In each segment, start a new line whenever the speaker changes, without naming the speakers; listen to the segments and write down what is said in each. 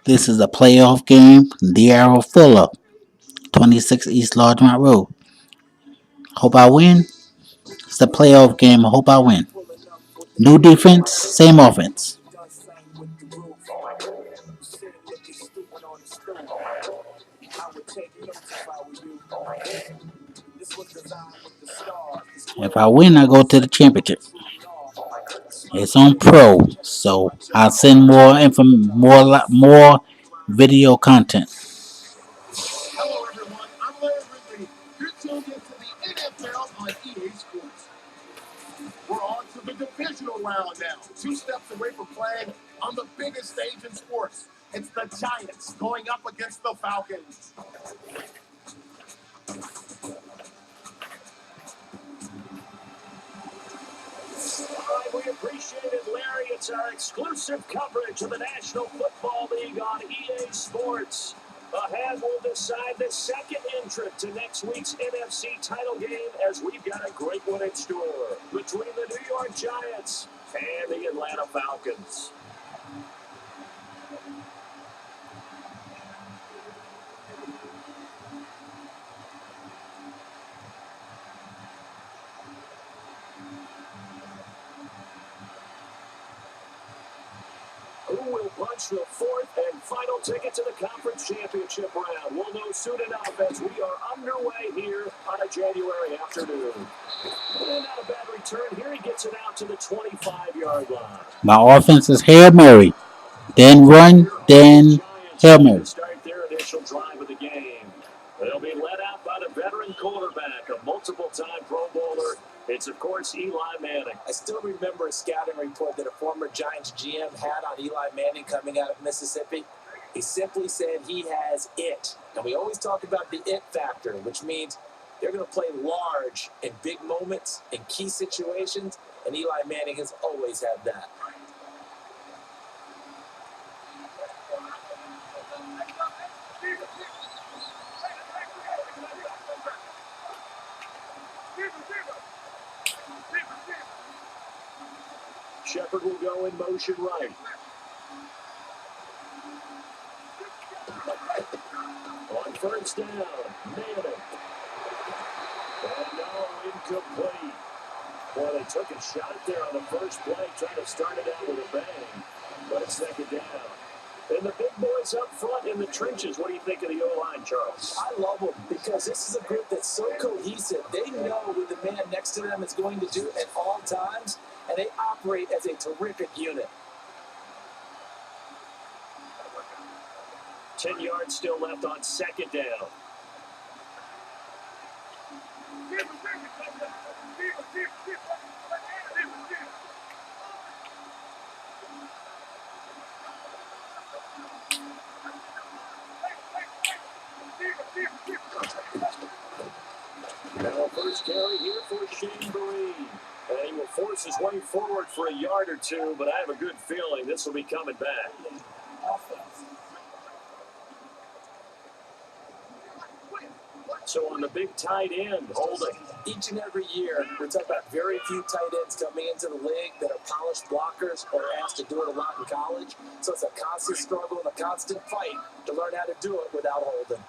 This is a playoff game. D'Arrow Fuller, 26 East Largemont Road. Hope I win. It's a playoff game. I hope I win. New defense, same offense. If I win, I go to the championship. It's on Pro, so I'll send more video content.
We appreciate it, Larry. It's our exclusive coverage of the National Football League on EA Sports. Ahead, we'll decide the second entrant to next week's NFC title game as we've got a great one in store between the New York Giants and the Atlanta Falcons. Who will punch the fourth and final ticket to the conference championship round? We'll know soon enough as we are underway here on a January afternoon. And not a bad return here. He gets it out to the 25-yard line.
My offense is Hail Mary. Then run, then Hail Mary.
Start their initial drive of the game. They'll be led out by the veteran quarterback, a multiple-time Pro Bowler. It's, of course, Eli Manning.
I still remember a scouting report that a former Giants GM had on Eli Manning coming out of Mississippi. He simply said he has it. And we always talk about the it factor, which means they're going to play large in big moments, in key situations, and Eli Manning has always had that.
Shepard will go in motion right. On first down, Manning. And no, incomplete. Boy, they took a shot there on the first play, trying to start it out with a bang. But it's second down. And the big boys up front in the trenches, what do you think of the O-line, Charles?
I love them because this is a group that's so cohesive. They know what the man next to them is going to do at all times, and they operate as a terrific unit.
10 yards still left on second down. Now first carry here for Shane Vereen. And he will force his way forward for a yard or two, but I have a good feeling this will be coming back. So on the big tight end, holding.
Each and every year, we're talking about very few tight ends coming into the league that are polished blockers or asked to do it a lot in college. So it's a constant struggle and a constant fight to learn how to do it without holding.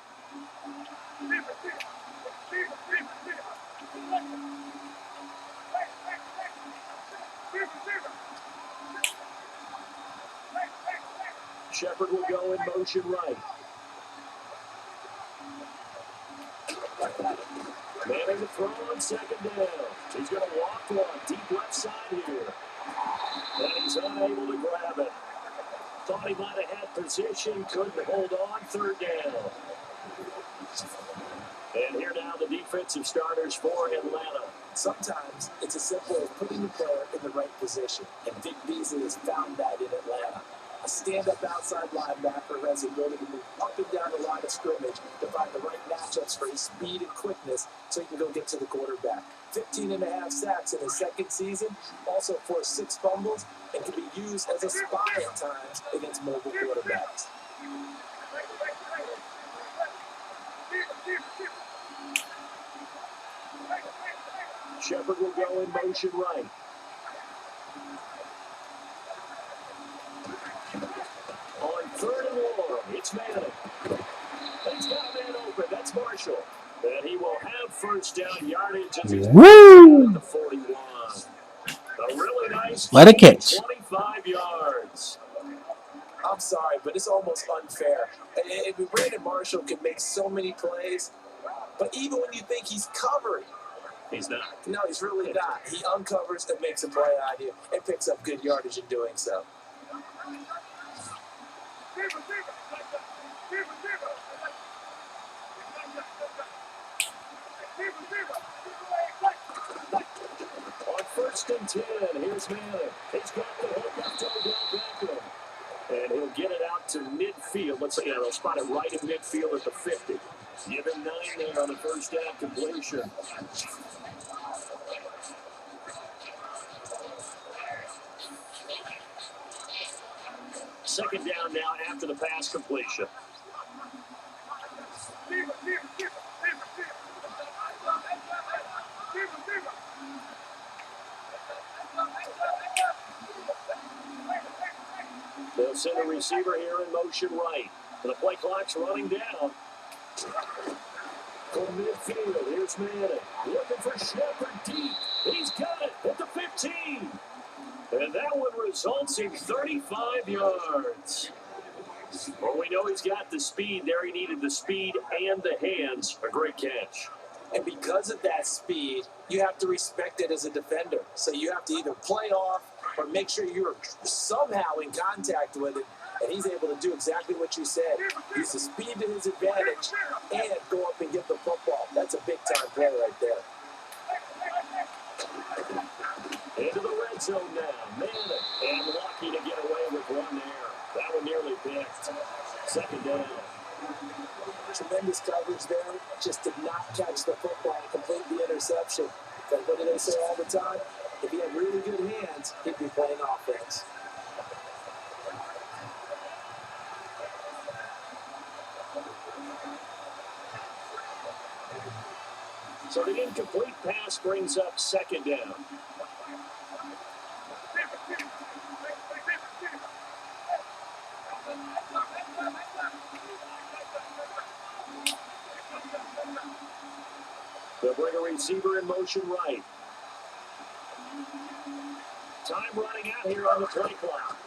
Shepard will go in motion right. Manning to throw on second down. He's going to walk one deep left side here. And he's unable to grab it. Thought he might have had position, couldn't hold on, third down. And here now the defensive starters for Atlanta.
Sometimes it's as simple as putting the player in the right position. And Vic Beasley has found that in Atlanta. A stand-up outside linebacker who has the ability to move up and down the line of scrimmage to find the right matchups for his speed and quickness so he can go get to the quarterback. 15 and a half sacks in his second season, also forced 6 fumbles, and can be used as a spy at times against mobile quarterbacks.
Shepard will go in motion right. On third It's Manning. He's got a man open. That's Marshall. And he will have first down yardage as he's
Woo!
at the 41. A really nice
What a catch.
25 yards.
I'm sorry, but it's almost unfair. And Brandon Marshall can make so many plays, but even when you think he's covered,
he's not.
No, he's really not. He uncovers and makes a play on you and picks up good yardage in doing so.
On 1st and 10, here's Manning. He's got the hook up to Odell Beckham. And he'll get it out to midfield. Let's say they'll spot it right in midfield at the 50. Give him 9 there on the first down completion. Second down now after the pass completion. They'll send a receiver here in motion right. And the play clock's running down. From midfield, here's Manning. Looking for Shepard deep. He's got it at the 15. And that one results in 35 yards. Well, we know he's got the speed there. He needed the speed and the hands. A great catch.
And because of that speed, you have to respect it as a defender. So you have to either play off or make sure you're somehow in contact with it. And he's able to do exactly what you said. Use the speed to his advantage and go up and get the football. That's a big-time play right there.
Into the red zone now. Manning. And lucky to get away with one there. That one nearly picked. Second down.
Tremendous coverage there. Just did not catch the football and complete the interception. But what do they say all the time? If he had really good hands, he'd be playing offense.
So the incomplete pass brings up second down. They'll bring a receiver in motion right. Time running out here on the play clock.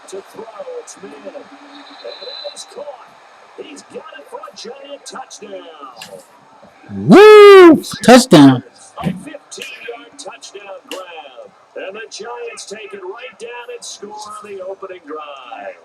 To throw, it's Manning. And that is caught. He's got it for a giant touchdown.
Woo! Touchdown.
A 15-yard touchdown grab. And the Giants take it right down and score on the opening drive.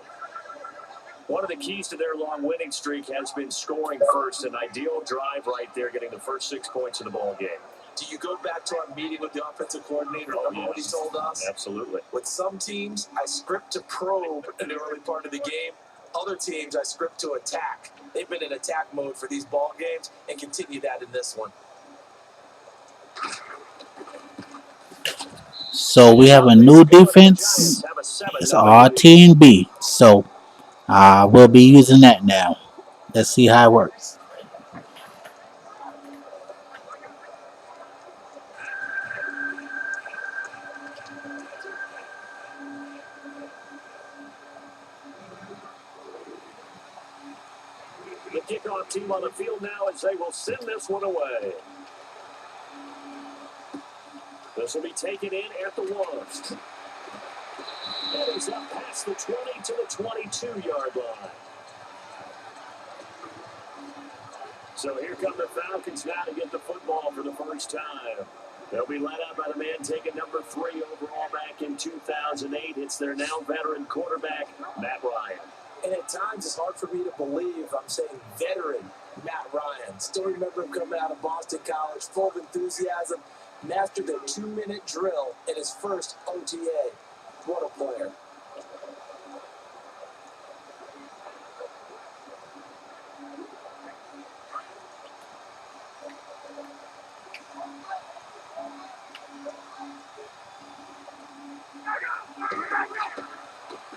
One of the keys to their long winning streak has been scoring first. An ideal drive right there, getting the first 6 points of the ball game.
Do you go back to our meeting with the offensive coordinator? Remember what he told us?
Absolutely.
With some teams, I script to probe in the early part of the game. Other teams, I script to attack. They've been in attack mode for these ball games and continue that in this one.
So we have a new defense. It's RT and B. So we'll be using that now. Let's see how it works.
The kickoff team on the field now as they will send this one away. This will be taken in at the 1. And he's up past the 20 to the 22-yard line. So here come the Falcons now to get the football for the first time. They'll be led out by the man taking number 3 overall back in 2008. It's their now veteran quarterback, Matt Ryan.
And at times, it's hard for me to believe I'm saying veteran Matt Ryan. Still remember him coming out of Boston College, full of enthusiasm, mastered a 2-minute drill in his first OTA. What a player.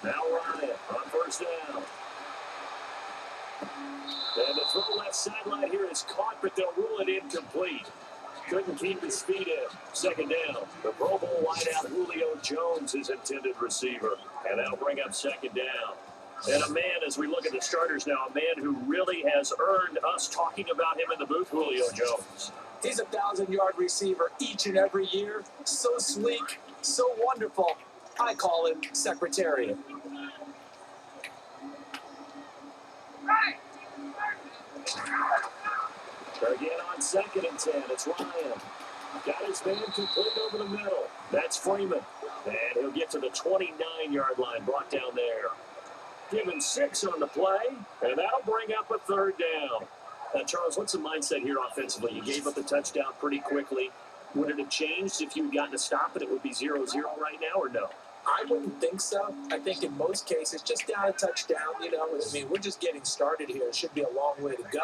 Now Ryan on first down. And the throw left sideline here is caught, but they'll rule it incomplete. Couldn't keep his feet in. Second down. The Pro Bowl wideout Julio Jones is intended receiver. And that'll bring up second down. And a man, as we look at the starters now, a man who really has earned us talking about him in the booth, Julio Jones.
He's a 1,000-yard receiver each and every year. So sleek, so wonderful. I call him Secretariat.
Again on 2nd and 10, it's Ryan. Got his man complete over the middle. That's Freeman. And he'll get to the 29-yard line, brought down there. Given 6 on the play, and that'll bring up a 3rd down. Charles, what's the mindset here offensively? You gave up the touchdown pretty quickly. Would it have changed if you had gotten to stop it? It would be 0-0 right now, or no?
I wouldn't think so. I think in most cases, just down a touchdown, I mean, we're just getting started here. It should be a long way to go.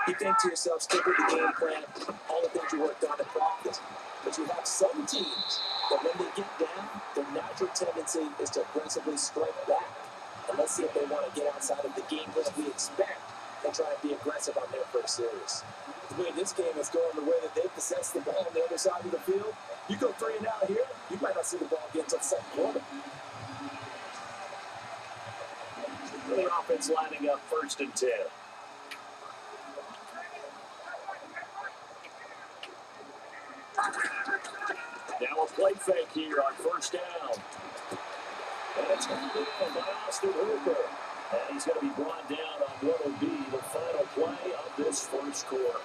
You think to yourself, stick with the game plan, all the things you worked on in practice. But you have some teams that when they get down, their natural tendency is to aggressively strike back. And let's see if they want to get outside of the game plan we expect and try and be aggressive on their first series. The way this game is going, the way that they possess the ball on the other side of the field, you go 3 and out here, you might not see the ball again until the 2nd quarter.
The offense lining up 1st and 10. Now a play fake here on 1st down. And it's held in by Austin Hooper. And he's going to be brought down on what will be the final play of this 1st quarter.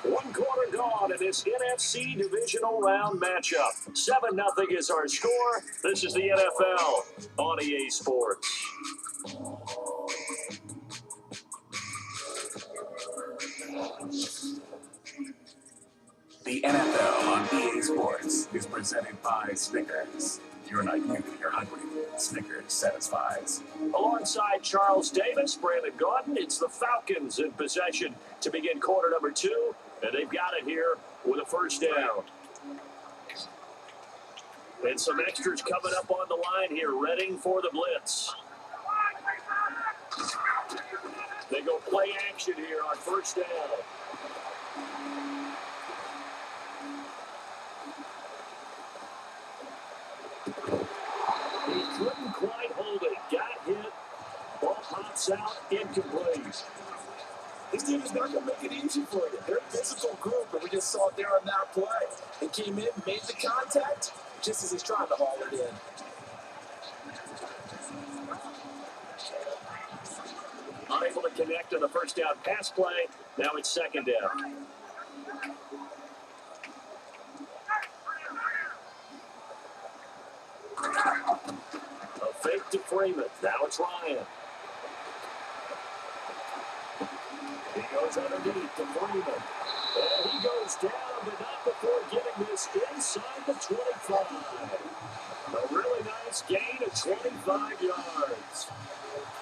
1 quarter gone in this NFC divisional round matchup. 7-0 is our score. This is the NFL on EA Sports.
The NFL on EA Sports is presented by Snickers. You're not hungry, you're hungry. Snickers satisfies.
Alongside Charles Davis, Brandon Gaudin, it's the Falcons in possession to begin quarter number 2, and they've got it here with a 1st down. And some extras coming up on the line here, readying for the blitz. They go play action here on 1st down. He couldn't quite hold it. Got hit. Ball pops out. Incomplete.
This team is not going to make it easy for you. They're a physical group, and we just saw it there on that play. He came in, made the contact, just as he's trying to haul it in.
Unable to connect on the 1st down pass play. Now it's 2nd down. A fake to Freeman. Now it's Ryan. He goes underneath to Freeman. And he goes down, but not before getting this inside the 25. A really nice gain of 25 yards.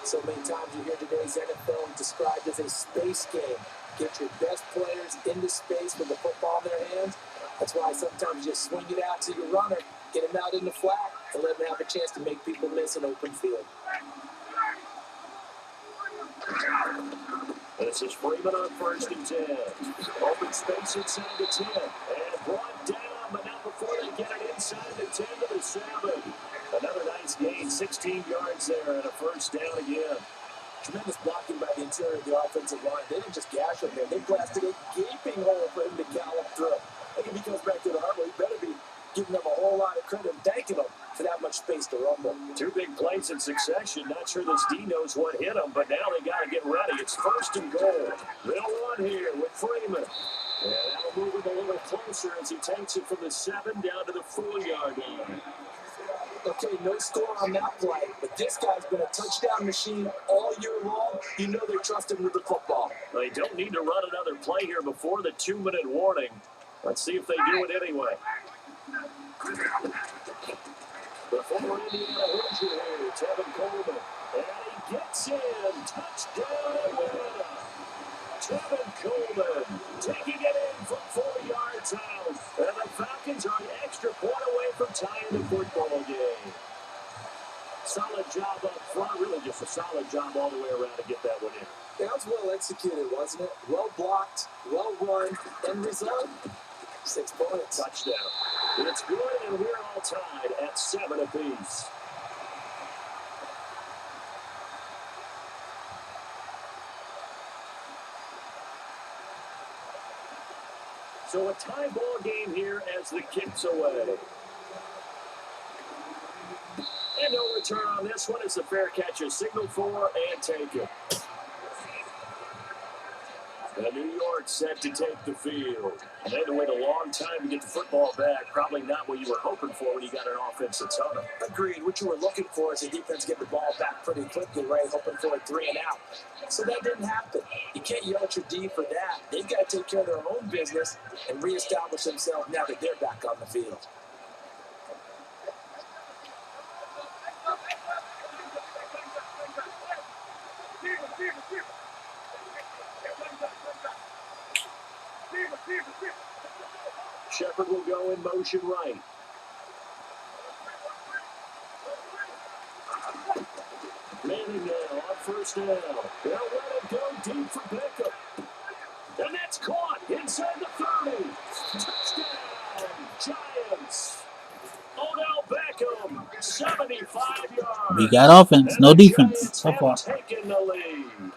So many times you hear today's NFL described as a space game. Get your best players into space with the football in their hands. That's why sometimes you just swing it out to your runner, get him out in the flat, and let him have a chance to make people miss an open field.
This is Freeman on 1st and 10. Open space inside the 10. And brought down, but not before they get it inside the 10 to the 7. Another nice gain, 16 yards there, and a 1st down again.
Tremendous blocking by the interior of the offensive line. They didn't just gash him there. They blasted a gaping hole for him to gallop through. I think if he comes back to the harbor, he better be giving them a whole lot of credit and thanking them for that much space to rumble.
2 big plays in succession. Not sure this D knows what hit him, but now they got to get ready. It's 1st and goal. They'll run here with Freeman. And that'll move him a little closer as he takes it from the 7 down to the 4-yard line.
Okay, no score on that play, but this guy's been a touchdown machine all year long. You know they trust him with the football.
They don't need to run another play here before the 2-minute warning. Let's see if they do it anyway. The former Indiana Hoosier here, Tevin Coleman. And he gets in. Touchdown Atlanta. Tevin Coleman taking it in from 4 yards out. And the Falcons are an extra point away from tying the football game. Solid job up front. Really just a solid job all the way around to get that one in.
That was well executed, wasn't it? Well blocked, well run, end result, 6 points.
Touchdown. It's good, and we're all tied at 7 apiece. So a tie ball game here as the kick's away. And no return on this one as the fair catch is signaled for and taken. And New York set to take the field. And they had to wait a long time to get the football back. Probably not what you were hoping for when you got an offense that's on them.
Agreed. What you were looking for is a defense get the ball back pretty quickly, right? Hoping for a 3 and out. So that didn't happen. You can't yell at your D for that. They've got to take care of their own business and reestablish themselves now that they're back on the field.
Shepard will go in motion right. Manning now on first down. They'll let it go deep for Beckham. And that's caught inside the 30. Touchdown, Giants. Odell Beckham, 75 yards.
We got offense, no
And the
defense
Giants
so far.
have taken the lead.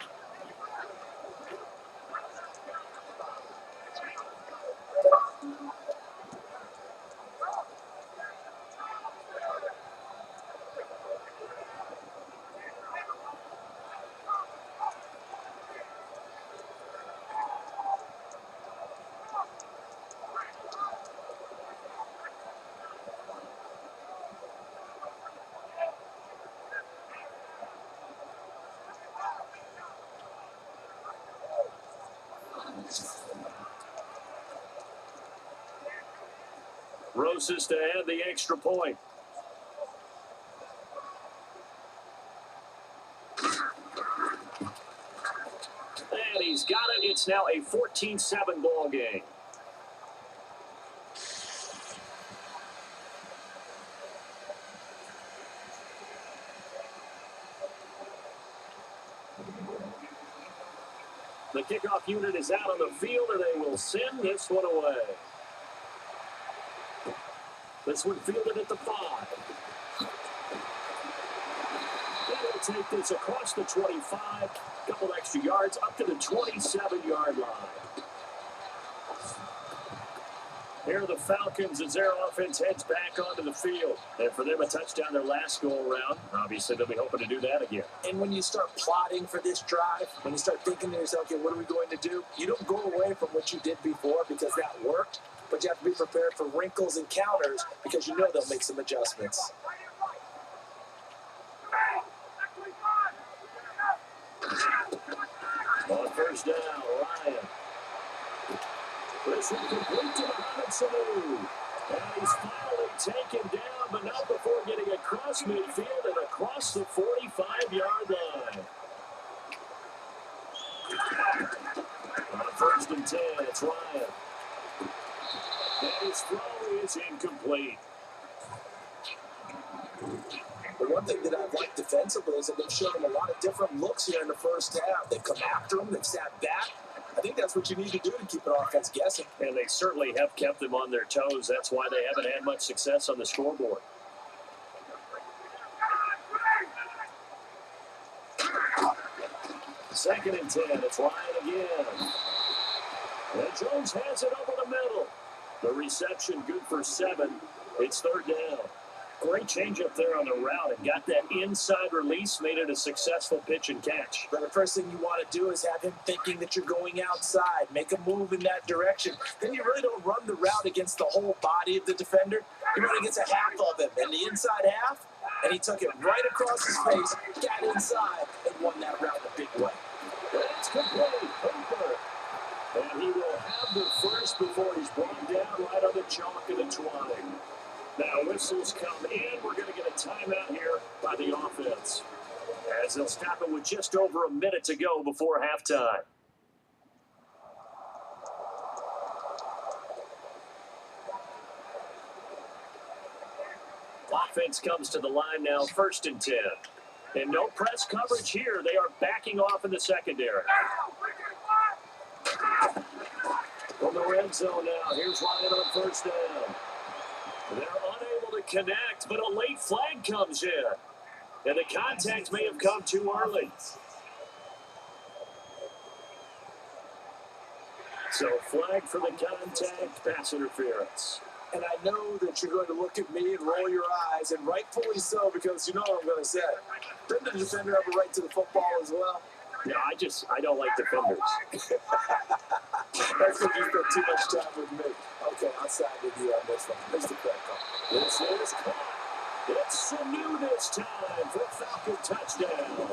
Rosas to add the extra point. And he's got it. It's now a 14-7 ball game. The kickoff unit is out on the field, and they will send this one away. This one fielded at the 5. They'll take this across the 25. A couple extra yards up to the 27-yard line. Here are the Falcons as their offense heads back onto the field. And for them, a touchdown their last go-around. Obviously, they'll be hoping to do that again.
And when you start plotting for this drive, when you start thinking to yourself, okay, what are we going to do? You don't go away from what you did before because that worked. But you have to be prepared for wrinkles and counters because you know they'll make some adjustments.
On first down, Ryan. This one complete to Mohamed Sanu. And he's finally taken down, but not before getting across midfield and across the 45-yard line. On first and 10, it's Ryan. And his throw is incomplete.
The one thing that I've liked defensively is that they've shown him a lot of different looks here in the first half. They've come after him. They've sat back. I think that's what you need to do to keep an offense guessing.
And they certainly have kept them on their toes. That's why they haven't had much success on the scoreboard. Second and 10. It's Ryan again. And Jones has it over the middle. The reception good for 7. It's third down. Great change up there on the route and got that inside release, made it a successful pitch and catch.
But the first thing you want to do is have him thinking that you're going outside, make a move in that direction. Then you really don't run the route against the whole body of the defender. You run against a half of him, and the inside half, and he took it right across his face, got inside, and won that route a big way.
That's complete. Hooper. And he will have the first before he's brought down right on the chalk of the 20. Now whistles come in. We're going to get a timeout here by the offense, as they'll stop it with just over a minute to go before halftime. Offense comes to the line now, first and 10. And no press coverage here. They are backing off in the secondary. From the red zone now, here's Ryan on first down. They're unable to connect, but a late flag comes in. And the contact may have come too early. So flag for the contact, pass interference.
And I know that you're going to look at me and roll your eyes, and rightfully so, because you know what I'm going to say. Didn't the defender have a right to the football as well?
No, I don't like defenders.
That's because you spent too much time with me. Okay, I'll side with you on this one. Here's the correct call.
This is caught. It's Sanu this time for Falcon touchdown.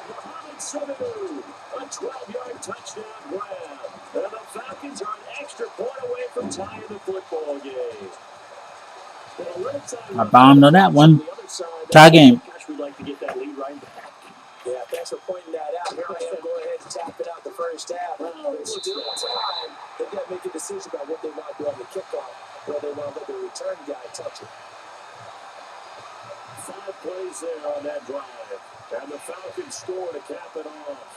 Mohamed Sanu, a 12-yard touchdown grab. And the Falcons are an extra point away from tying the football game.
I bombed on that one. Tie game.
Gosh, we'd like to get that lead right back.
Yeah, thanks for pointing that out. Here I am going ahead and tapping out the first half. There's still time. They've got to make a decision about what they want to do on the kickoff, whether they want to let the return guy touch it.
5 plays there on that drive. And the Falcons score to cap it off.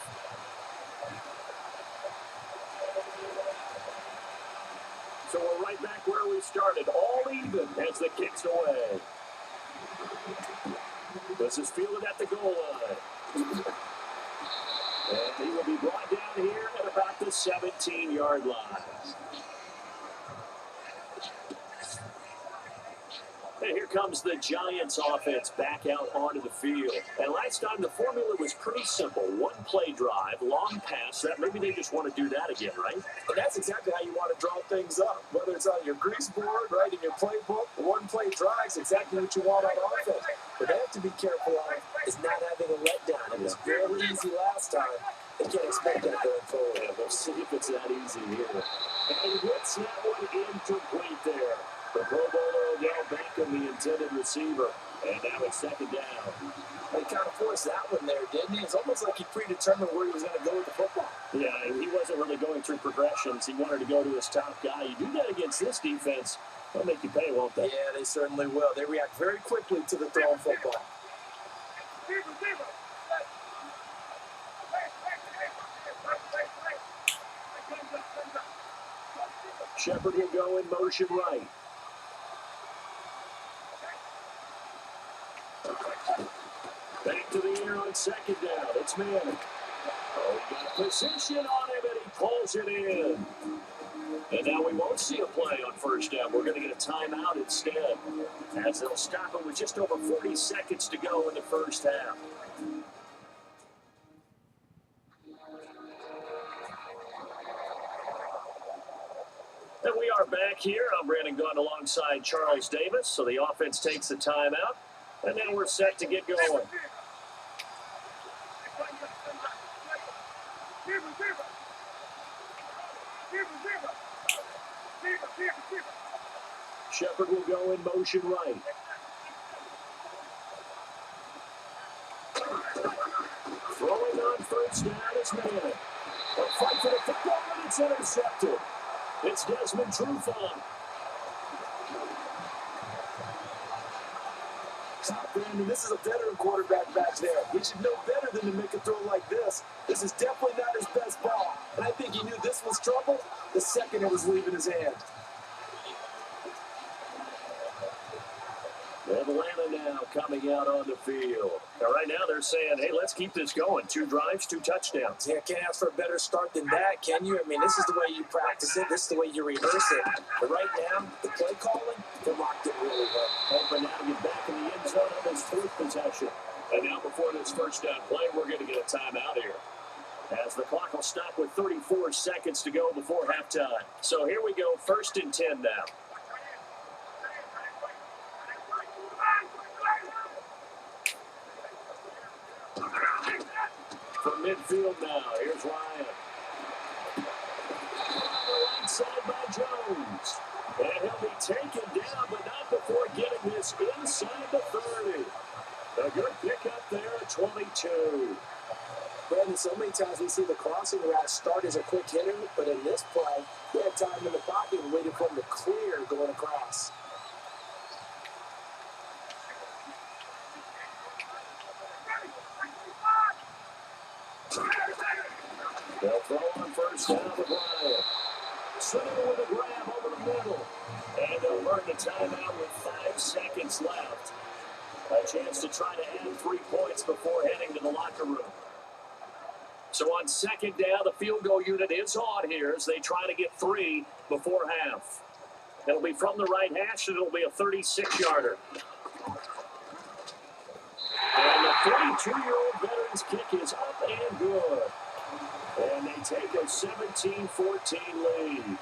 So we're right back where we started, all even as the kick's away. This is fielded at the goal line. And he will be brought down here at about the 17-yard line. And here comes the Giants offense back out onto the field. And last time the formula was pretty simple. 1 play drive, long pass. That maybe they just want to do that again, right?
And that's exactly how you want to draw things up. Whether it's on your grease board, right, in your playbook, 1 play drive is exactly what you want on offense. But they have to be careful of is not having a letdown. It was very easy last time. They can't expect that going forward.
Yeah, we'll see if it's that easy here. And gets that one incomplete there. The Pro Bowler Odell Beckham, the intended receiver. And now it's 2nd down.
He kind of forced that one there, didn't he? It's almost like he predetermined where he was going to go with the football.
Yeah, he wasn't really going through progressions. He wanted to go to his top guy. You do that against this defense, they'll make you pay, won't they?
Yeah, they certainly will. They react very quickly to the thrown football.
Shepard will go in motion right. Back to the air on 2nd down. It's Manning. Oh, he got position on him, and he pulls it in. And now we won't see a play on 1st down. We're going to get a timeout instead, as they'll stop it with just over 40 seconds to go in the 1st half. And we are back here. I'm Brandon Gunn alongside Charles Davis. So the offense takes the timeout, and then we're set to get going. Shepard will go in motion right. Throwing on 1st down is Manning. A fight for the football, and it's intercepted. It's Desmond Trufant.
Brandon, this is a veteran quarterback back there. He should know better than to make a throw like this. This is definitely not his best ball. And I think he knew this was trouble the second it was leaving his hand.
Atlanta now coming out on the field. Now, right now they're saying, hey, let's keep this going. 2 drives, 2 touchdowns.
Yeah, can't ask for a better start than that, can you? I mean, this is the way you practice it. This is the way you rehearse it. But right now, the play calling, they're locked in really well.
Hoping now to get back in the end zone on this 4th possession. And now before this 1st down play, we're going to get a timeout here, as the clock will stop with 34 seconds to go before halftime. So here we go, 1st and 10 now. From midfield now, here's Ryan. On the right side by Jones. And he'll be taken down, but not before getting this inside the 30. A good pickup there at 22.
Brandon, so many times we see the crossing route start as a quick hitter, but in this play, he had time in the pocket and waited for him to clear going across.
They'll throw on 1st down to Bryant. Sanu with a grab over the middle. And they'll burn the timeout with 5 seconds left. A chance to try to add 3 points before heading to the locker room. So on second down, the field goal unit is on here as they try to get 3 before half. It'll be from the right hash, and it'll be a 36-yarder. And the 32-year-old veteran's kick is up and good. And they take a 17-14 lead.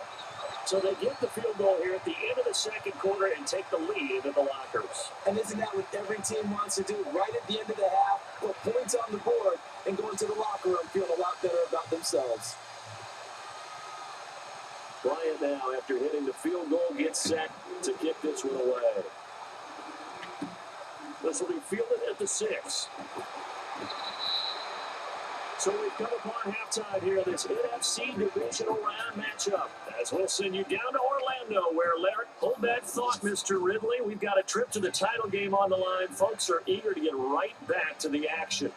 So they get the field goal here at the end of the second quarter and take the lead into the lockers.
And isn't that what every team wants to do? Right at the end of the half, put points on the board and go into the locker room feeling a lot better about themselves.
Bryant now, after hitting the field goal, gets set to kick this one away. This will be fielded at the 6. So we've come upon halftime here in this NFC Divisional Round matchup. As we'll send you down to Orlando, where Larry, hold that thought, Mr. Ridley. We've got a trip to the title game on the line. Folks are eager to get right back to the action.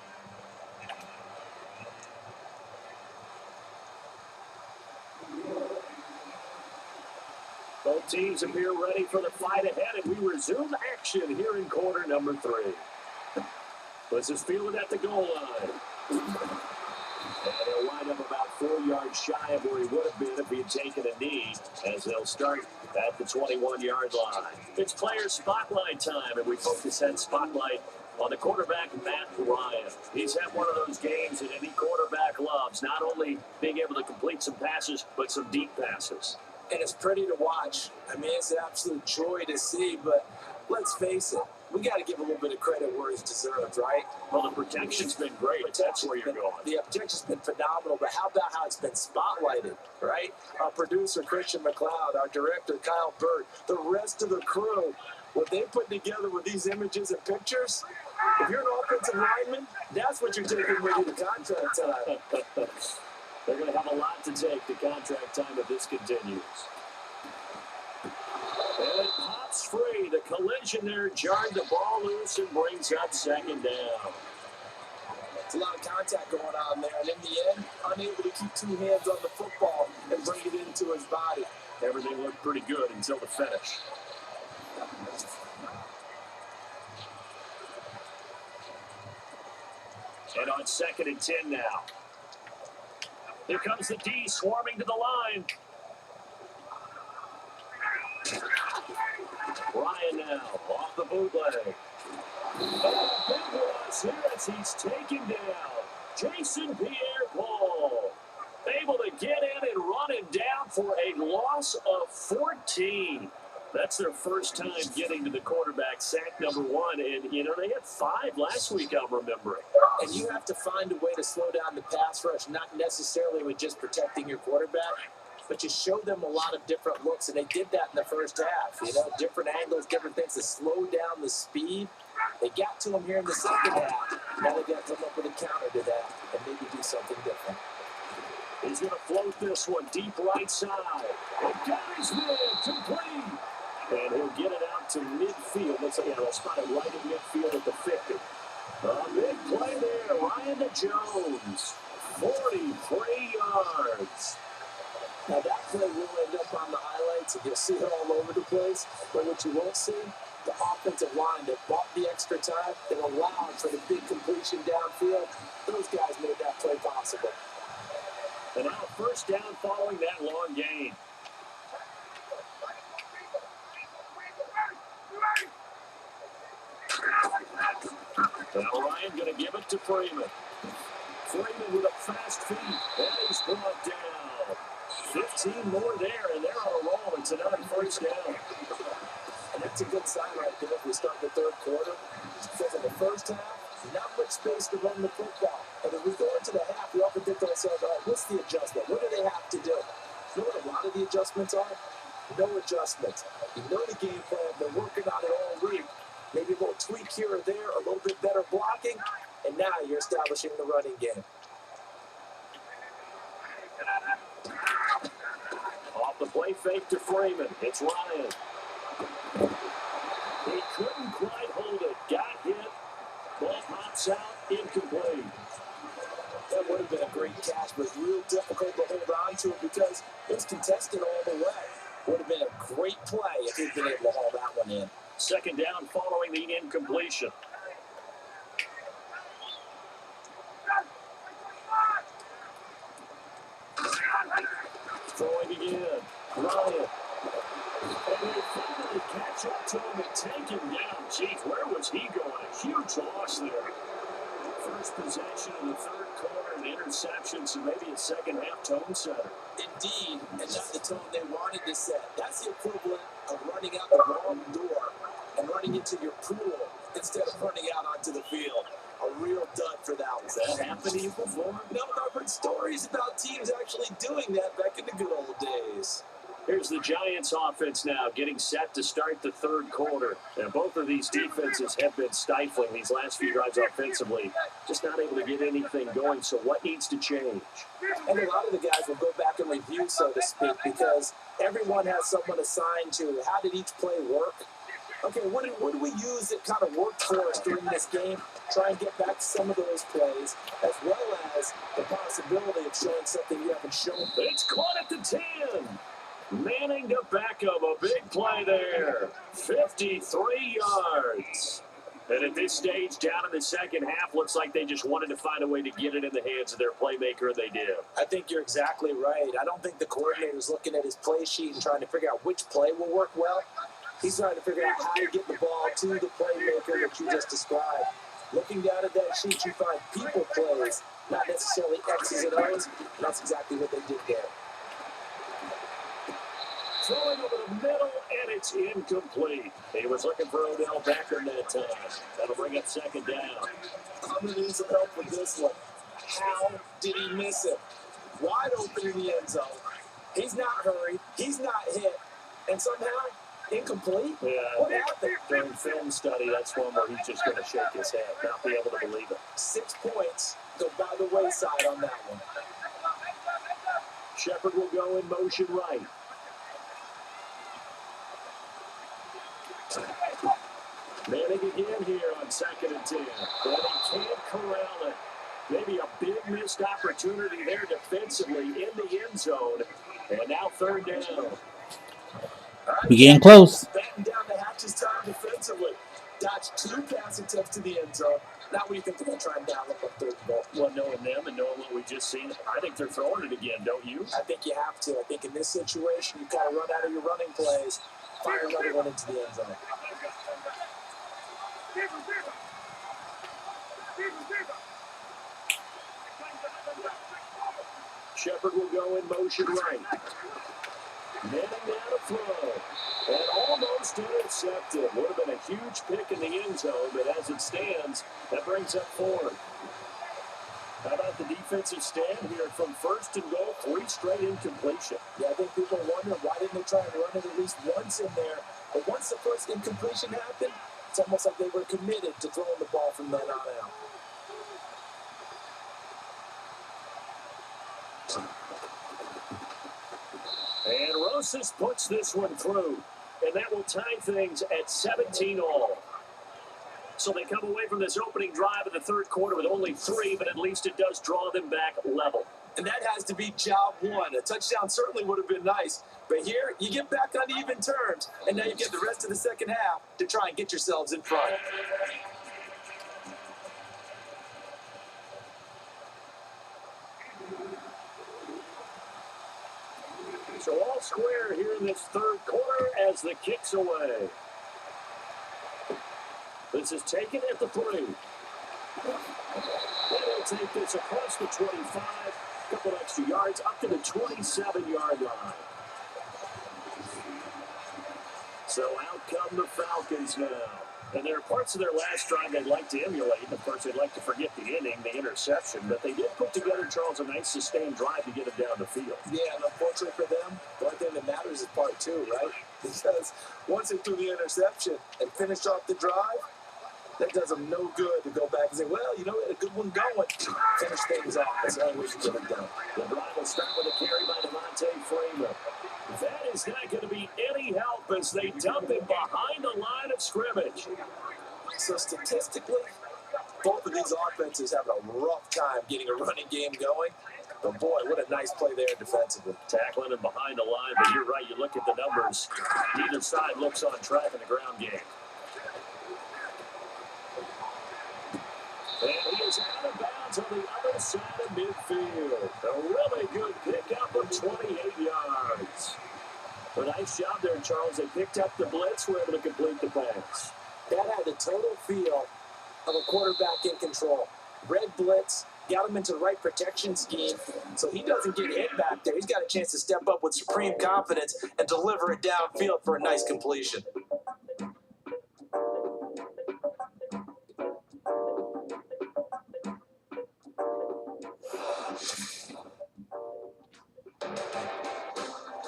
Both teams appear ready for the fight ahead, and we resume action here in quarter number 3. This is fielded at the goal line. And he'll wind up about 4 yards shy of where he would have been if he had taken a knee, as they'll start at the 21-yard line. It's player spotlight time, and we focus that spotlight on the quarterback, Matt Ryan. He's had one of those games that any quarterback loves, not only being able to complete some passes, but some deep passes.
And it's pretty to watch. I mean, it's an absolute joy to see, but let's face it, we got to give a little bit of credit where it's deserved, right?
Well, the protection's been great. That's where you're going.
The protection's been phenomenal, but how about how it's been spotlighted, right? Our producer, Christian McLeod, our director, Kyle Bird, the rest of the crew, what they put together with these images and pictures, if you're an offensive lineman, that's what you're taking with you to contract time.
They're going to have a lot to take to contract time if this continues. And it pops free. The collision there jarred the ball loose and brings up second down.
It's a lot of contact going on there, and in the end, unable to keep 2 hands on the football and bring it into his body.
Everything looked pretty good until the finish. And on second and 10 now. Here comes the D swarming to the line. Ryan now off the bootleg. And a big loss here as he's taken down. Jason Pierre-Paul able to get in and run him down for a loss of 14. That's their first time getting to the quarterback, sack number 1. And, you know, they had 5 last week, I'm remembering.
And you have to find a way to slow down the pass rush, not necessarily with just protecting your quarterback, but you show them a lot of different looks, and they did that in the first half. You know, different angles, different things to slow down the speed. They got to him here in the second half. Now they got to come up with a counter to that and maybe do something different.
He's going to float this one deep right side. And carries mid, complete. And he'll get it out to midfield. They'll spot it right in midfield at the 50. A big play there. Ryan to Jones. 43 yards.
Now that play will end up on the highlights, and you'll see it all over the place. But what you won't see, the offensive line that bought the extra time, that allowed for the big completion downfield. Those guys made that play possible.
And now first down following that long gain. Now Ryan going to give it to Freeman. Freeman with a fast feet. And he's brought down. 15 more there, and they're on a roll. It's another first down.
And that's a good sign right there if we start the third quarter. Because in the first half, not much space to run the football. And as we go into the half, we often think to ourselves, all right, what's the adjustment? What do they have to do? You know what a lot of the adjustments are? No adjustments. You know the game plan. They're working on it all week. Maybe a little tweak here or there, a little bit better blocking, and now you're establishing the running game.
Off the play fake to Freeman. It's Ryan. He couldn't quite hold it. Got hit. Ball pops out. Incomplete.
That would have been a great catch, but real difficult to hold on to it because it was contested all the way. Would have been a great play if he'd been able to haul that one in.
Second down following the incompletion. Throwing again. Ryan. And they finally catch up to him and take him down. Jeez, where was he going? A huge loss there. First possession of the third quarter, an interception, so maybe a second half tone setter.
Indeed, and not the tone they wanted to set. That's the equivalent of running out the wrong door and running into your pool instead of running out onto the field. A real dud for that one.
Has that happened to you before?
No, I've heard stories about teams actually doing that back in the good old days.
Here's the Giants offense now getting set to start the third quarter. And both of these defenses have been stifling these last few drives offensively. Just not able to get anything going. So what needs to change?
And a lot of the guys will go back and review, so to speak, because everyone has someone assigned to how did each play work. Okay, what do we use that kind of worked for us during this game? Try and get back to some of those plays, as well as the possibility of showing something you haven't shown.
It's caught at the 10. Manning to Beckham, a big play there. 53 yards. And at this stage, down in the second half, looks like they just wanted to find a way to get it in the hands of their playmaker, and they did.
I think you're exactly right. I don't think the coordinator's looking at his play sheet and trying to figure out which play will work well. He's trying to figure out how to get the ball to the playmaker that you just described. Looking down at that sheet, you find people plays, not necessarily X's and O's, and that's exactly what they did there.
Throwing over the middle, and it's incomplete. He was looking for Odell Beckham that time. That'll bring up second down.
I'm going to need some help with this one. How did he miss it? Wide open in the end zone. He's not hurried. He's not hit. And somehow, incomplete?
Yeah,
What happened?
during film study, that's one where he's just going to shake his head, not be able to believe it.
6 points go by the wayside on that one.
Shepard will go in motion right. Manning again here on 2nd and 10. But he can't corral it. Maybe a big missed opportunity there defensively in the end zone. And now 3rd down.
We getting close.
Batten down the hatches time defensively. Dodged 2 pass attempts to the end zone. Now what do you think they're going to try and dial up a 3rd ball?
Well, knowing them and knowing what we just seen, I think they're throwing it again, don't you?
I think you have to. I think in this situation, you've got to run out of your running plays, fire another one into the end zone.
Shepard will go in motion right. Manning now to throw. And almost intercepted. Would have been a huge pick in the end zone, but as it stands, that brings up 4th. How about the defensive stand here from 1st and goal, 3 straight incompletion?
Yeah, I think people wonder why didn't they try and run it at least once in there. But once the first incompletion happened, it's almost like they were committed to throwing the ball from then on out.
And Rosas puts this one through. And that will tie things at 17-all. So they come away from this opening drive in the 3rd quarter with only 3, but at least it does draw them back level.
And that has to be job one. A touchdown certainly would have been nice. But here, you get back on even terms. And now you get the rest of the second half to try and get yourselves in front.
So all square here in this 3rd quarter as the kick's away. This is taken at the 3. They'll take this across the 25. A couple extra yards up to the 27-yard line. So out come the Falcons now. And there are parts of their last drive they'd like to emulate. Of course, they'd like to forget the inning, the interception. But they did put together, Charles, a nice sustained drive to get them down the field.
Yeah, and unfortunately for them, the only thing that matters is part 2, right? Because once they threw the interception and finished off the drive, that does them no good to go back and say, well, you know, we had a good one going. Finish things off. That's the only way you get it done.
The drive will start with a carry by Devontae Freeman. That is not going to be any help as they dump him behind the line of scrimmage.
So statistically, both of these offenses have a rough time getting a running game going. But boy, what a nice play there defensively.
Tackling him behind the line, but you're right, you look at the numbers. Neither side looks on track in the ground game. And he is out of bounds on the other side of midfield. A really good pickup of 28 yards. A nice job there, Charles. They picked up the blitz, were able to complete the pass.
That had the total feel of a quarterback in control. Red blitz, got him into the right protection scheme, so he doesn't get hit back there. He's got a chance to step up with supreme confidence and deliver it downfield for a nice completion.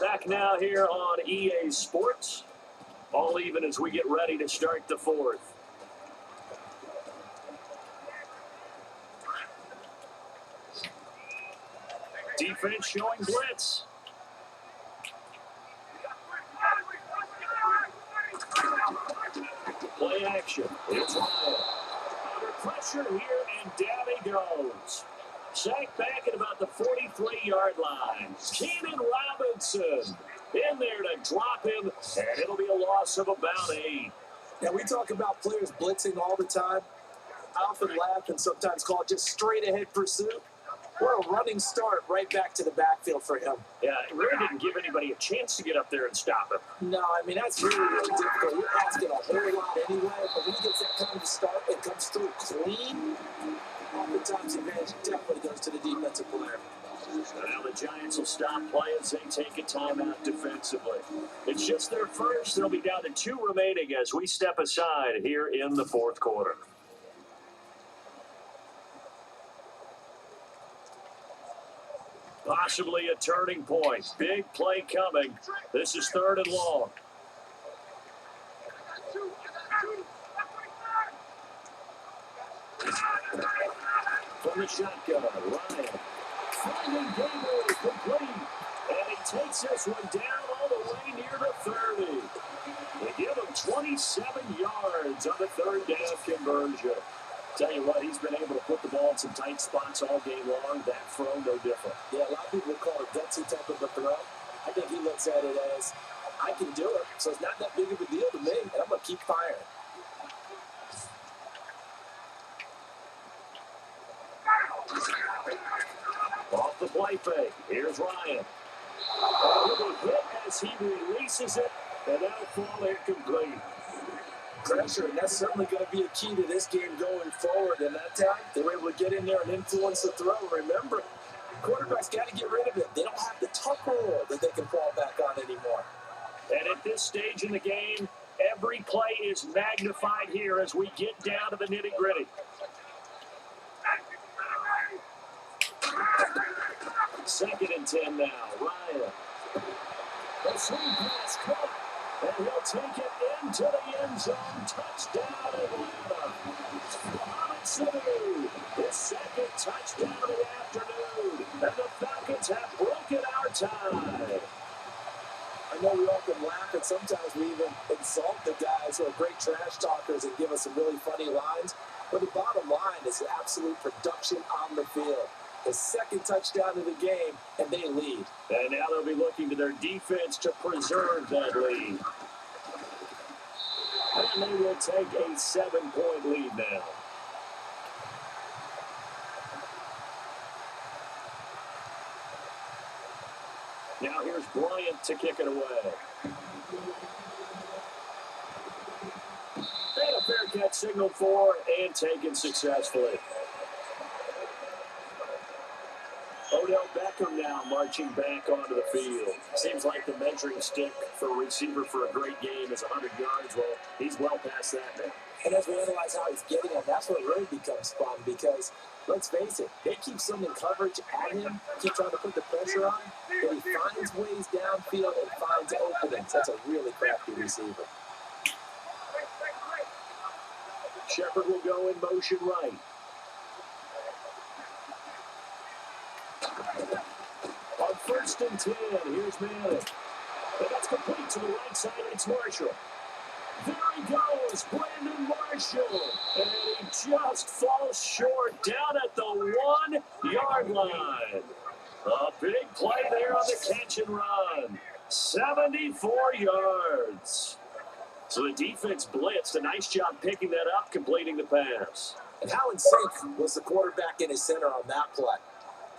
Back now here on EA Sports. All even as we get ready to start the fourth. Defense showing blitz. Play action. It's Ryan. Under pressure here, and down he goes. Sacked back at about the 43-yard line. Keenan Robinson in there to drop him, and it'll be a loss of about 8.
Now, we talk about players blitzing all the time. I often laugh and sometimes call it just straight-ahead pursuit. What a running start right back to the backfield for him.
Yeah, it really didn't give anybody a chance to get up there and stop him.
No, I mean, that's really, really difficult. You're asking a whole lot anyway, but when he gets that kind of start and comes through clean, oftentimes the advantage definitely goes to the defensive player.
Now the Giants will stop play as they take a timeout defensively. It's just their first. They'll be down to 2 remaining as we step aside here in the fourth quarter. Possibly a turning point. Big play coming. This is 3rd and long. From the shotgun, Ryan. Finding Gabriel complete. And he takes this one down all the way near the 30. They give him 27 yards on the 3rd down conversion. Tell you what, he's been able to put the ball in some tight spots all game long. That throw, no different.
Yeah, a lot of people call it gutsy type of a throw. I think he looks at it as, I can do it, so it's not that big of a deal to me, and I'm going to keep firing.
Off the play fake. Here's Ryan. And he'll be hit as he releases it, and that'll fall incomplete.
Pressure, and that's certainly going to be a key to this game going forward. And that time, they were able to get in there and influence the throw. Remember, quarterbacks got to get rid of it. They don't have the tuck rule that they can fall back on anymore.
And at this stage in the game, every play is magnified here as we get down to the nitty-gritty. Second and 10 now. Ryan. The swing pass caught. And he'll take it into the end zone. Touchdown, Atlanta. Mohamed Sanu, his 2nd touchdown of the afternoon. And the Falcons have broken our tie.
I know we often laugh, and sometimes we even insult the guys who are great trash talkers and give us some really funny lines. But the bottom line is absolute production on the field. The 2nd touchdown of the game, and they lead.
And now they'll be looking to their defense to preserve that lead. And they will take a 7-point lead now. Now here's Bryant to kick it away. And a fair catch signaled for and taken successfully. Odell Beckham now marching back onto the field. Seems like the measuring stick for a receiver for a great game is 100 yards. Well, he's well past that now.
And as we analyze how he's getting it, that's what really becomes fun because, let's face it, they keep sending coverage at him, keep trying to put the pressure on, but he finds ways downfield and finds openings. That's a really crafty receiver.
Shepard will go in motion right. On 1st and 10, here's Manning. And that's complete to the right side. It's Marshall. There he goes, Brandon Marshall. And he just falls short down at the 1-yard line. A big play there on the catch and run. 74 yards. So the defense blitzed. A nice job picking that up, completing the pass.
And how in sync was the quarterback and his center on that play?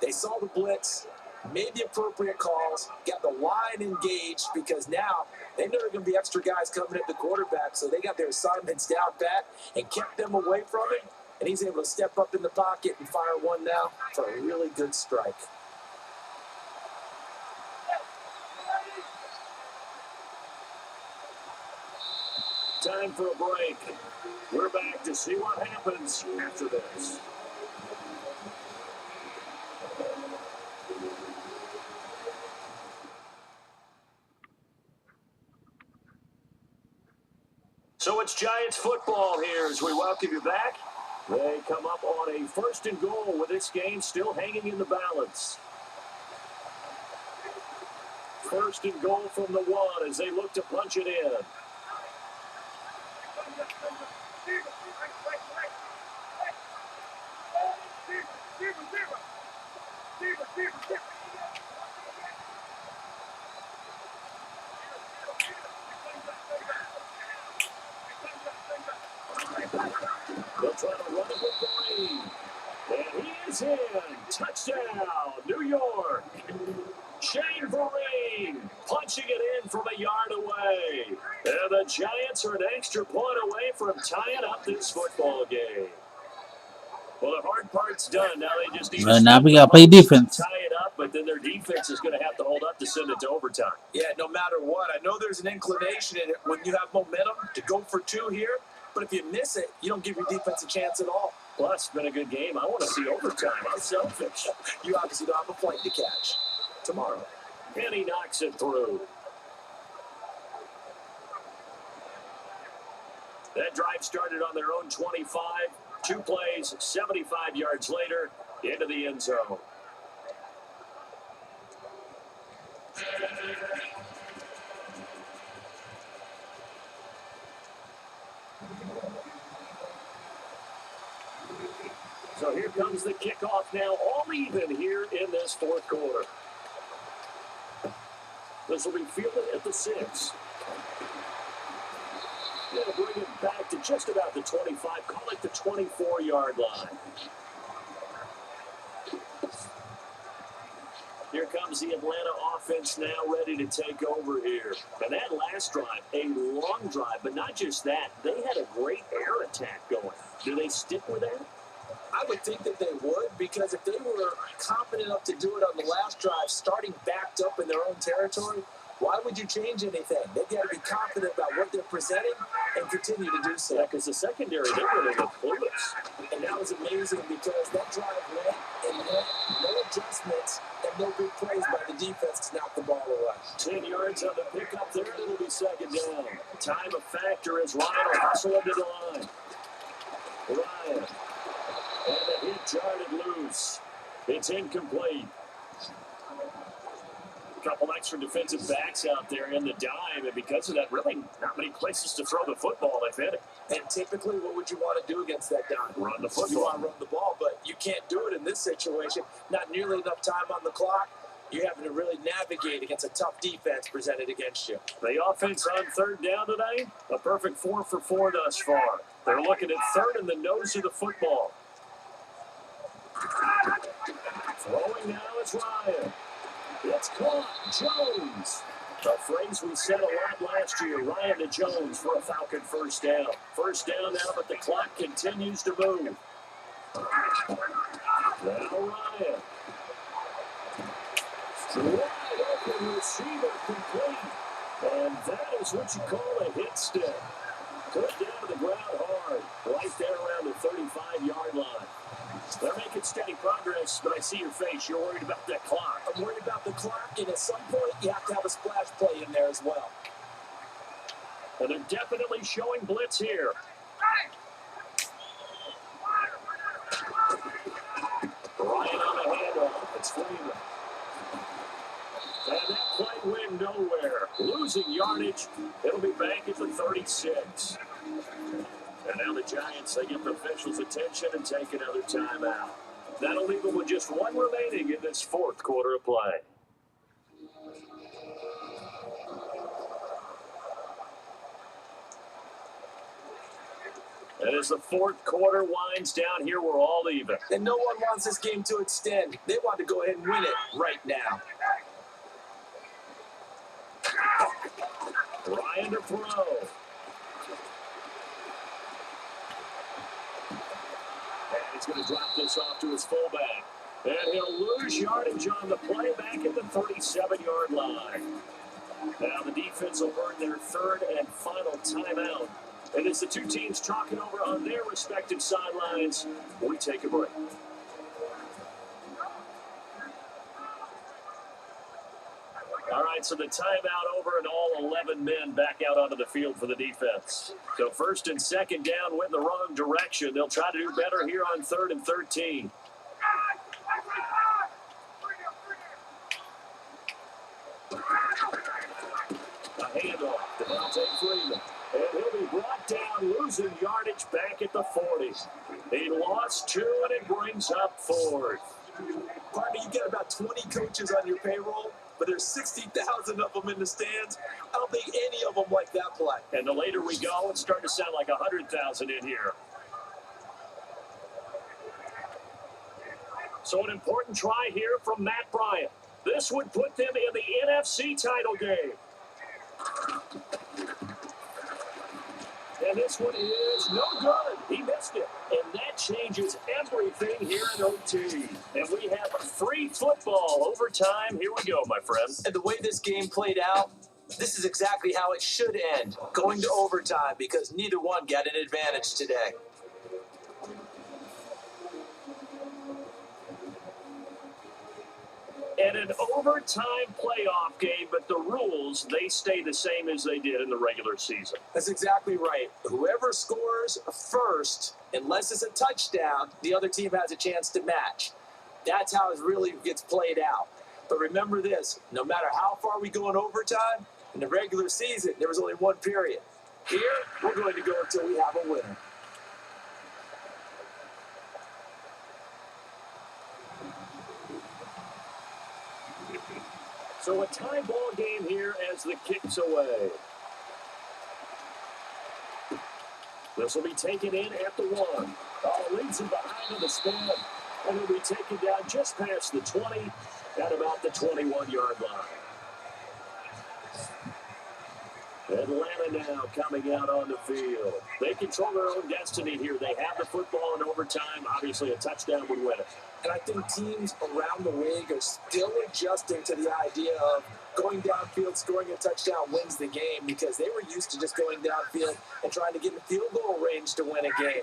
They saw the blitz, made the appropriate calls, got the line engaged, because now they know there are going to be extra guys coming at the quarterback, so they got their assignments down pat and kept them away from it, and he's able to step up in the pocket and fire one now for a really good strike.
Time for a break. We're back to see what happens after this. So it's Giants football here as we welcome you back. They come up on a 1st and goal with this game still hanging in the balance. 1st and goal from the 1 as they look to punch it in. They'll try to run it with Green. And he is in. Touchdown, New York. Shane Vereen punching it in from a yard away. And the Giants are an extra point away from tying up this football game. Well, the hard part's done. Now they just need
Well, now we got to play defense.
tie it up, but then their defense is going to have to hold up to send it to overtime.
Yeah, no matter what. I know there's an inclination in it when you have momentum to go for 2 here, but if you miss it, you don't give your defense a chance at all.
Plus, it's been a good game. I want to see overtime. I'm selfish.
You obviously don't have a flight to catch tomorrow.
And he knocks it through. That drive started on their own 25. 2 plays, 75 yards later, into the end zone. So here comes the kickoff now, all even here in this 4th quarter. This will be fielded at the 6. They'll bring it back to just about the 25, call it the 24-yard line. Here comes the Atlanta offense now ready to take over here. And that last drive, a long drive, but not just that. They had a great air attack going. Do they stick with that?
I would think that they would, because if they were confident enough to do it on the last drive, starting backed up in their own territory, why would you change anything? They've got to be confident about what they're presenting and continue to do so.
Yeah, because the secondary, they really look clueless.
And that was amazing, because that drive went and went, no adjustments, and no big plays by the defense to knock the ball away.
10 yards on the pickup there, it'll be 2nd down. Time of factor as Ryan will hustle into the line. Ryan. And the hit jarred loose. It's incomplete. A couple extra defensive backs out there in the dime, and because of that, really not many places to throw the football, if any.
And typically, what would you want to do against that dime?
Run the football.
You want to run the ball, but you can't do it in this situation. Not nearly enough time on the clock. You're having to really navigate against a tough defense presented against you.
The offense on 3rd down today, a perfect 4 for 4 thus far. They're looking at 3rd in the nose of the football. Throwing now is Ryan. It's caught. Jones. A phrase we said a lot last year. Ryan to Jones for a Falcon 1st down. 1st down now, but the clock continues to move. Now Ryan. Wide open receiver complete. And that is what you call a hit stick. Put down to the ground hard. Right there around the 35-yard line. They're making steady progress, but I see your face. You're worried about that clock.
I'm worried about the clock, and at some point, you have to have a splash play in there as well.
And they're definitely showing blitz here. Ryan on the handoff. It's Freeman. And that play went nowhere. Losing yardage. It'll be back at the 36. And now the Giants, they get the officials' attention and take another timeout. That'll leave them with just 1 remaining in this 4th quarter of play. And as the fourth quarter winds down here, we're all even.
And no one wants this game to extend. They want to go ahead and win it right now.
Ryan to throw. And he's going to drop this off to his fullback. And he'll lose yardage on the play back at the 37-yard line. Now the defense will earn their third and final timeout. And as the two teams talking over on their respective sidelines, we take a break. All right, so the timeout over and all 11 men back out onto the field for the defense. So first and second down went the wrong direction. They'll try to do better here on 3rd and 13. A handoff to Devontae Freeman. And he'll be brought down, losing yardage back at the 40. He lost 2, and it brings up 4th.
Partner, you get about 20 coaches on your payroll, but there's 60,000 of them in the stands. I don't think any of them like that play.
And the later we go, it's starting to sound like 100,000 in here. So an important try here from Matt Bryant. This would put them in the NFC title game. And this one is no good. He missed it. And that changes everything here in OT. And we have free football overtime. Here we go, my friends.
And the way this game played out, this is exactly how it should end, going to overtime, because neither one got an advantage today.
And an overtime playoff game, but the rules, they stay the same as they did in the regular season.
That's exactly right. Whoever scores first, unless it's a touchdown, the other team has a chance to match. That's how it really gets played out. But remember this, no matter how far we go in overtime, in the regular season, there was only one period. Here, we're going to go until we have a winner.
So a tie ball game here as the kick's away. This will be taken in at the 1. Leads him behind on the spin. And he'll be taken down just past the 20 at about the 21-yard line. Atlanta now coming out on the field. They control their own destiny here. They have the football in overtime. Obviously, a touchdown would win it.
And I think teams around the league are still adjusting to the idea of going downfield, scoring a touchdown wins the game, because they were used to just going downfield and trying to get in field goal range to win a game.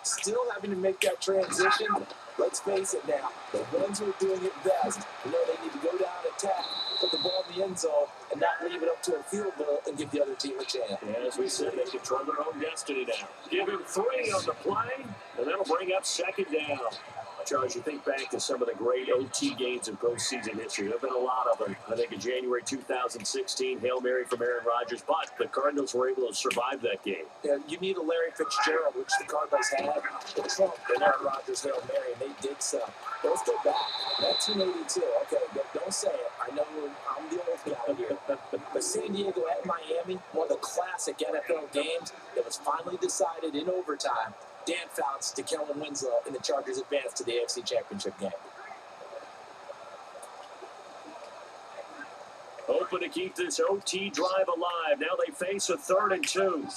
Still having to make that transition. Let's face it now, the ones who are doing it best know they need to go down, attack, put the ball in the end zone, and not leave it up to a field goal and give the other team a chance.
Yeah, as we said, they control their own destiny now. Give him 3 on the play, and that'll bring up second down. Charles, you think back to some of the great OT games in postseason history. There have been a lot of them. I think in January 2016, Hail Mary from Aaron Rodgers, but the Cardinals were able to survive that game.
Yeah, you need a Larry Fitzgerald, which the Cardinals had, to trump the Aaron Rodgers Hail Mary, and they did so. But let's go back. 1982. Okay, don't say it. I know I'm the old guy here. But San Diego at Miami, one of the classic NFL games that was finally decided in overtime. Dan Fouts to Kellen Winslow, and the Chargers advance to the AFC Championship game.
Hoping to keep this OT drive alive. Now they face a 3rd and 2.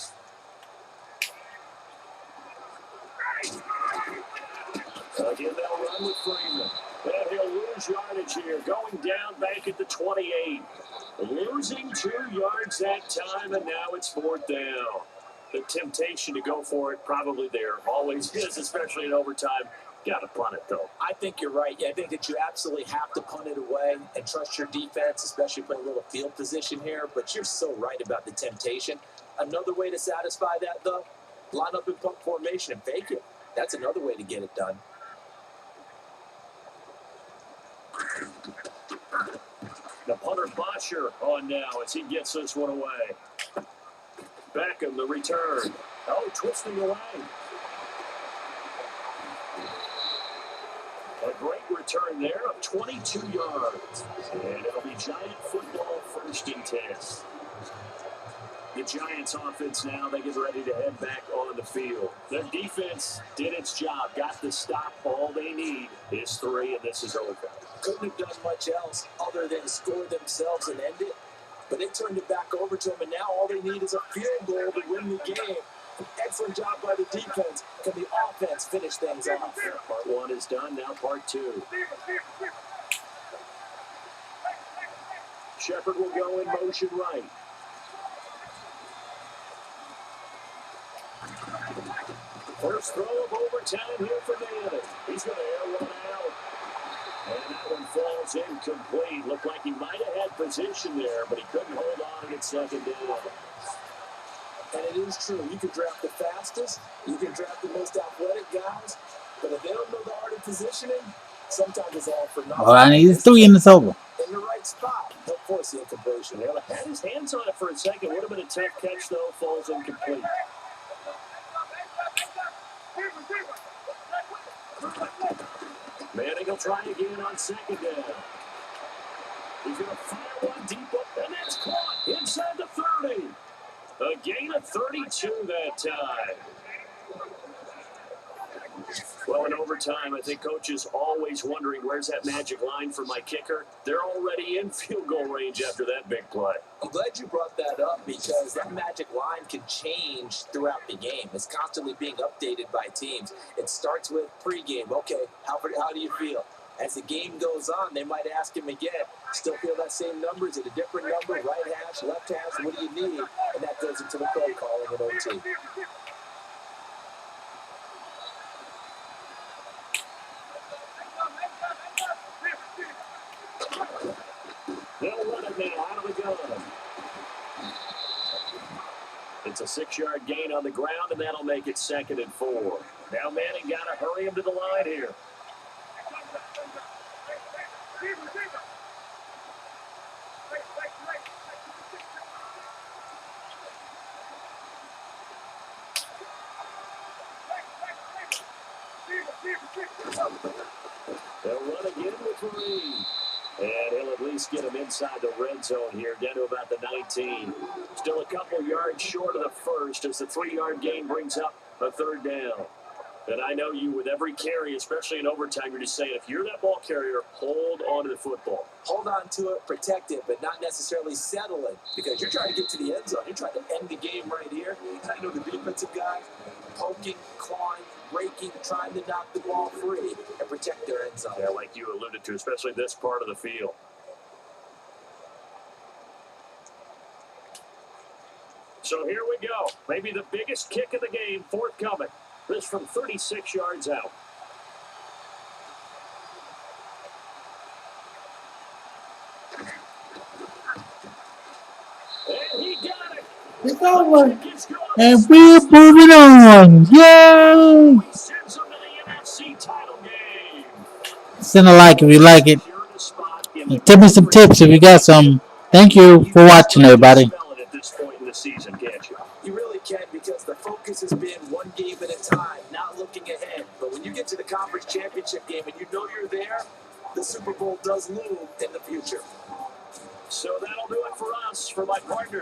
Again, they'll run with Freeman. And he'll lose yardage here. Going down back at the 28. Losing 2 yards that time, and now it's 4th down. The temptation to go for it probably there. Always is, especially in overtime. Got to punt it, though.
I think you're right. Yeah, I think that you absolutely have to punt it away and trust your defense, especially playing a little field position here. But you're so right about the temptation. Another way to satisfy that, though, line up in punt formation and fake it. That's another way to get it done.
The punter Bosher on now as he gets this one away. Beckham, the return. Oh, twisting away. A great return there of 22 yards. And it'll be Giant football 1st and 10. The Giants offense now, they get ready to head back on the field. Their defense did its job, got the stop. All they need is 3, and this is over.
Couldn't have done much else other than score themselves and end it. But they turned it back over to them, and now all they need is a field goal to win the game. An excellent job by the defense. Can the offense finish things off?
Part 1 is done, now part 2. Shepard will go in motion right. First throw of overtime here for Manning. He's going to air one out. And that one falls incomplete. Looked like he might have had position there, but he couldn't hold on at second down.
And it is true. You can draft the fastest, you can draft the most athletic guys, but if they don't know the art of positioning, sometimes it's all for nothing.
All I need is 3 and it's over.
In the right spot, they'll force the incompletion.
Well, had his hands on it for a second. Would have been a tough catch, though. Falls incomplete. Manning will try again on second down. He's going to fire one deep up, and it's caught inside the 30. A gain of 32 that time. Well, in overtime, I think Coach is always wondering, where's that magic line for my kicker? They're already in field goal range after that big play.
I'm glad you brought that up because that magic line can change throughout the game. It's constantly being updated by teams. It starts with pregame. Okay, how do you feel? As the game goes on, they might ask him again, still feel that same number? Is it a different number? Right hash, left hash, what do you need? And that goes into the play calling at OT.
They'll run it now out of the gun. It's a 6-yard gain on the ground, and that'll make it 2nd and 4. Now Manning got to hurry him to the line here. They'll run again with 3. And he'll at least get him inside the red zone here, down to about the 19. Still a couple yards short of the first as the 3-yard gain brings up a 3rd down. And I know you, with every carry, especially in overtime, you're just saying, if you're that ball carrier, hold on to the football.
Hold on to it, protect it, but not necessarily settle it because you're trying to get to the end zone. You're trying to end the game right here. I know the defensive guys poking, clawing, breaking, trying to knock the ball free and protect their end zone.
Yeah, like you alluded to, especially this part of the field. So here we go. Maybe the biggest kick of the game forthcoming. This from 36 yards out. And he got it.
It's over. And we're moving on. Yay!
Sends him to the NFC title game.
Send a like if you like it. And tip me some tips if you got some. Thank you for watching, everybody.
At this point in the season, can't you?
You really can because the focus has been one game at a time, not looking ahead. But when you get to the conference championship game and you know you're there, the Super Bowl does loom in the future.
So that'll do it for us. For my partner,